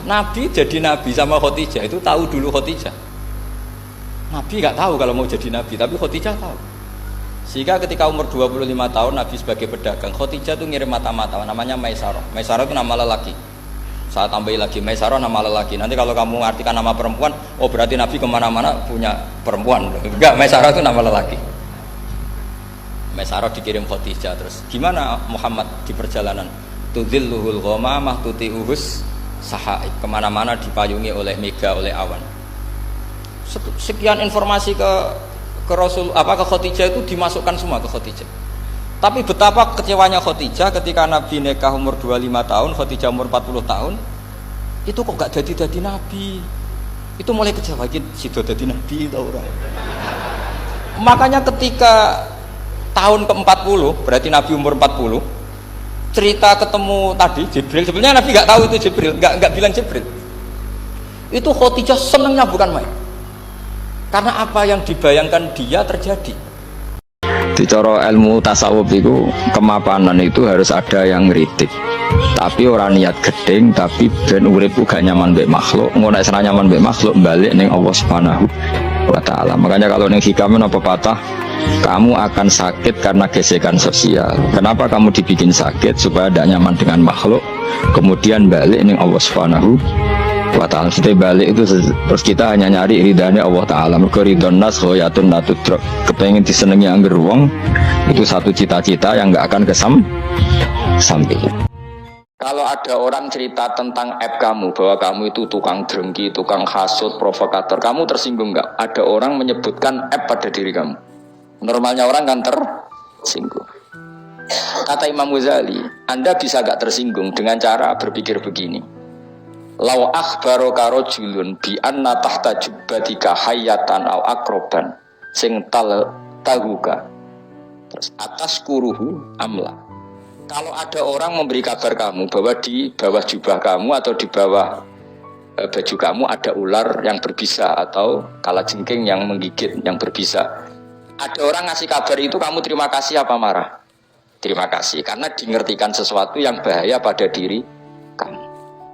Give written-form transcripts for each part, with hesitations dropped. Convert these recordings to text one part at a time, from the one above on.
Nabi jadi nabi sama Khadijah itu tahu dulu Khadijah. Nabi nggak tahu kalau mau jadi nabi, tapi Khadijah tahu. Sehingga ketika umur 25 tahun Nabi sebagai pedagang, Khadijah tuh ngirim mata-mata namanya Maisarah. Maisarah itu nama lelaki. Saya tambahin lagi Maisarah nama lelaki. Nanti kalau kamu artikan nama perempuan, oh berarti Nabi kemana-mana punya perempuan. Enggak, Maisarah itu nama lelaki. Maisarah dikirim Khadijah. Terus gimana Muhammad di perjalanan? Tudhilluhul ghamamah tuti'uhus sahaib. Kemana-mana dipayungi oleh mega, oleh awan. Sekian informasi ke Rasul ke Khadijah itu dimasukkan semua ke Khadijah. Tapi betapa kecewanya Khadijah ketika Nabi nikah umur 25 tahun, Khadijah umur 40 tahun. Itu kok gak jadi nabi. Itu mulai kecewa sido jadi nabi tau ora. Makanya ketika tahun ke-40, berarti Nabi umur 40, cerita ketemu tadi Jibril, sebenarnya Nabi gak tahu itu Jibril, gak bilang Jibril. Itu Khadijah senengnya bukan main. Karena apa yang dibayangkan dia terjadi. Di cara ilmu tasawuf itu kemapanan itu harus ada yang ngritik. Tapi orang niat gedeng, tapi ben urip gak nyaman mbek makhluk, ngono nek nyaman mbek makhluk balik ning Allah Subhanahu wa taala. Makanya kalau ning hikam apa patah, kamu akan sakit karena gesekan sosial. Kenapa kamu dibikin sakit? Supaya tidak nyaman dengan makhluk, kemudian balik ning Allah Subhanahu wa ta'ala. Setelah balik itu terus kita hanya nyari ridhanya Allah ta'ala. Mergo ridhon nas khoyatun natudrok. Kepengen disenengi angger wong itu satu cita-cita yang nggak akan sampai. Kalau ada orang cerita tentang aib kamu, bahwa kamu itu tukang drengki, tukang hasut, provokator, kamu tersinggung nggak? Ada orang menyebutkan aib pada diri kamu. Normalnya orang kan tersinggung. Kata Imam Ghazali, Anda bisa gak tersinggung dengan cara berpikir begini. Lau akhbaraka rajulun bi anna tahta jubbatika hayatan aw akroban sing tahuka. Terus atas kuruhu amla. Kalau ada orang memberi kabar kamu bahwa di bawah jubah kamu atau di bawah baju kamu ada ular yang berbisa atau kalajengking yang menggigit yang berbisa. Ada orang ngasih kabar itu, kamu terima kasih apa marah? Terima kasih, karena dingertikan sesuatu yang bahaya pada diri kamu.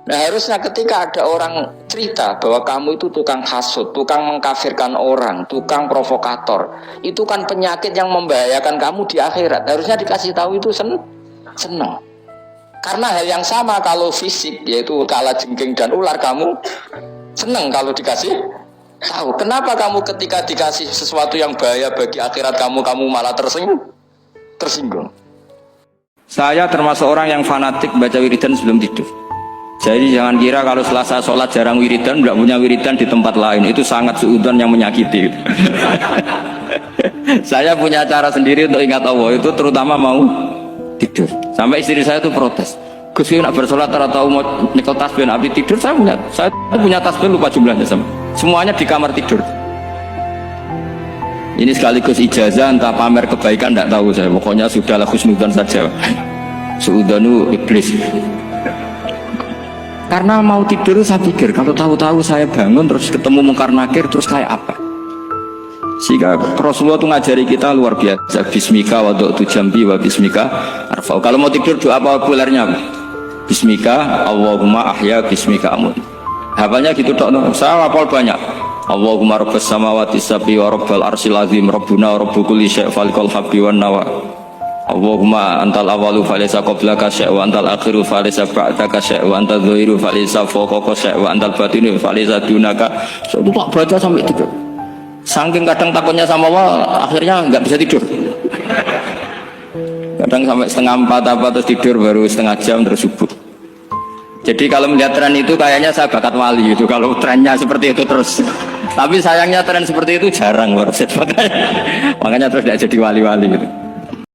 Nah harusnya ketika ada orang cerita bahwa kamu itu tukang hasut, tukang mengkafirkan orang, tukang provokator, itu kan penyakit yang membahayakan kamu di akhirat. Harusnya dikasih tahu itu senang. Karena hal yang sama kalau fisik, yaitu kalajengking dan ular, kamu senang kalau dikasih tahu. Kenapa kamu ketika dikasih sesuatu yang bahaya bagi akhirat kamu malah tersinggung? Saya termasuk orang yang fanatik baca wiridan sebelum tidur. Jadi jangan kira kalau Selasa sholat jarang wiridan, nggak punya wiridan di tempat lain. Itu sangat suudzon yang menyakiti. Saya punya cara sendiri untuk ingat Allah, itu terutama mau tidur. Sampai istri saya itu protes. Gus, nak bersolat atau mau nyekel tasbih nabi tidur, saya punya tasbih lupa jumlahnya sama. Semuanya di kamar tidur. Ini sekaligus ijazah, entah pamer kebaikan tidak tahu saya. Pokoknya sudahlah husnudzon saja. Suudzonu iblis. Karena mau tidur saya pikir kalau tahu-tahu saya bangun terus ketemu mungkar nakir terus kayak apa. Sehingga Rasulullah itu ngajari kita luar biasa. Bismika wa du'tu jambi wa bismika arfa'u. Kalau mau tidur doa populernya apa? Bismika Allahumma ahya bismika amut. Hafalnya gitu tok. Saya hafal banyak. Allahumma rabbas samawati sab'i wa rabbal arsyil azim rabbuna wa rabbu kulli syai' falikal habbi wan nawa. Allahumma antal awalu falaysa qablaka syai' wa antal akhiru falaysa ba'daka syai' wa antal dhahiru falaysa fawqaka syai' wa antal batinu falaysa dunaka. So, itu tak baca sampai tidur. Saking kadang takutnya sama Allah, akhirnya nggak bisa tidur. Kadang sampai setengah 4 apa terus tidur baru setengah jam terus subuh. Jadi kalau melihat tren itu kayaknya saya bakat wali itu kalau trennya seperti itu terus. Tapi sayangnya tren seperti itu jarang, makanya terus tidak jadi wali-wali gitu.